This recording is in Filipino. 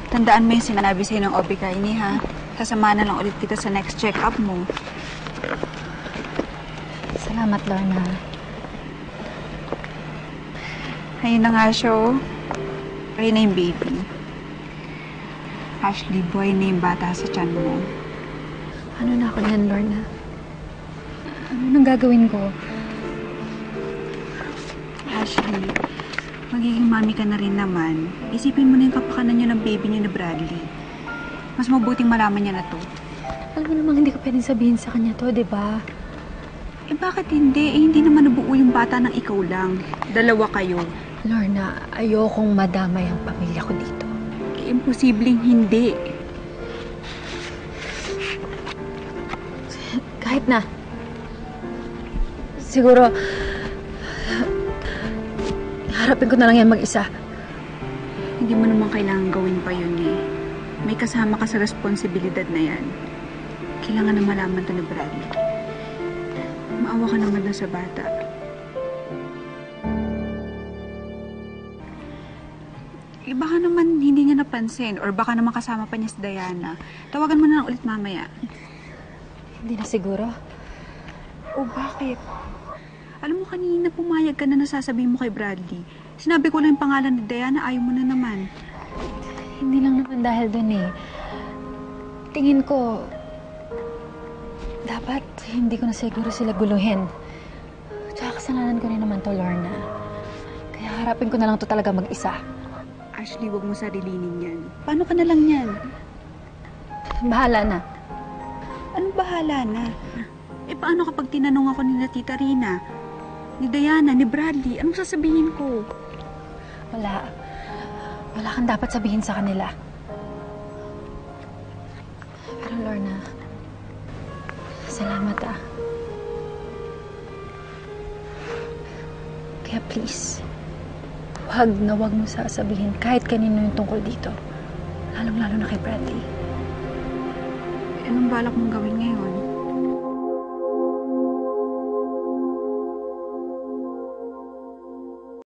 Tandaan mo yung sinabi sa'yo ng OB-GYN, ha? Kasama na lang ulit kita sa next check-up mo. Salamat, Lorna. Ayun na nga siya, oh. Ayun na yung baby. Ashley, boy na yung bata sa tiyan mo. Ano na ako niyan, Lorna? Ano nang gagawin ko? Ashley, magiging mami ka na rin naman. Isipin mo na yung kapakanan niyo ng baby niyo na Bradley. Mas mabuting malaman niya na to. Alam mo namang hindi ko pwedeng sabihin sa kanya to, di ba? Eh bakit hindi? Eh hindi naman nabuo yung bata ng ikaw lang. Dalawa kayo. Lorna, ayokong madamay ang pamilya ko dito. Eh, imposibleng hindi. Kahit na. Siguro, harapin ko na lang yan mag-isa. Hindi mo naman kailangan gawin pa yun eh. May kasama ka sa responsibilidad na yan. Kailangan na malaman to ni Bradley. Maawa ka naman na sa bata. Eh baka naman hindi niya napansin or baka naman kasama pa niya si Diana. Tawagan mo na lang ulit mamaya. Hindi na siguro. O bakit? Alam mo kanina pumayag ka na nasasabihin mo kay Bradley. Sinabi ko lang yung pangalan ni Diana, ayaw mo na naman. Hindi lang naman dahil dun eh. Tingin ko, dapat hindi ko na siguro sila guluhin. Tsaka kasalanan ko rin naman to, Lorna. Kaya harapin ko na lang to talaga mag-isa. Ashley, wag mo sarilinin yan. Paano ka na lang yan? Bahala na. Anong bahala na? Eh paano kapag tinanong ako ni Tita Rina, ni Diana, ni Bradley, anong sasabihin ko? Wala. Wala kang dapat sabihin sa kanila. Pero Lorna, salamat ah. Kaya please, wag mo sasabihin kahit kanino yung tungkol dito. Lalong-lalo na kay Bradley. Eh, anong balak mong gawin ngayon?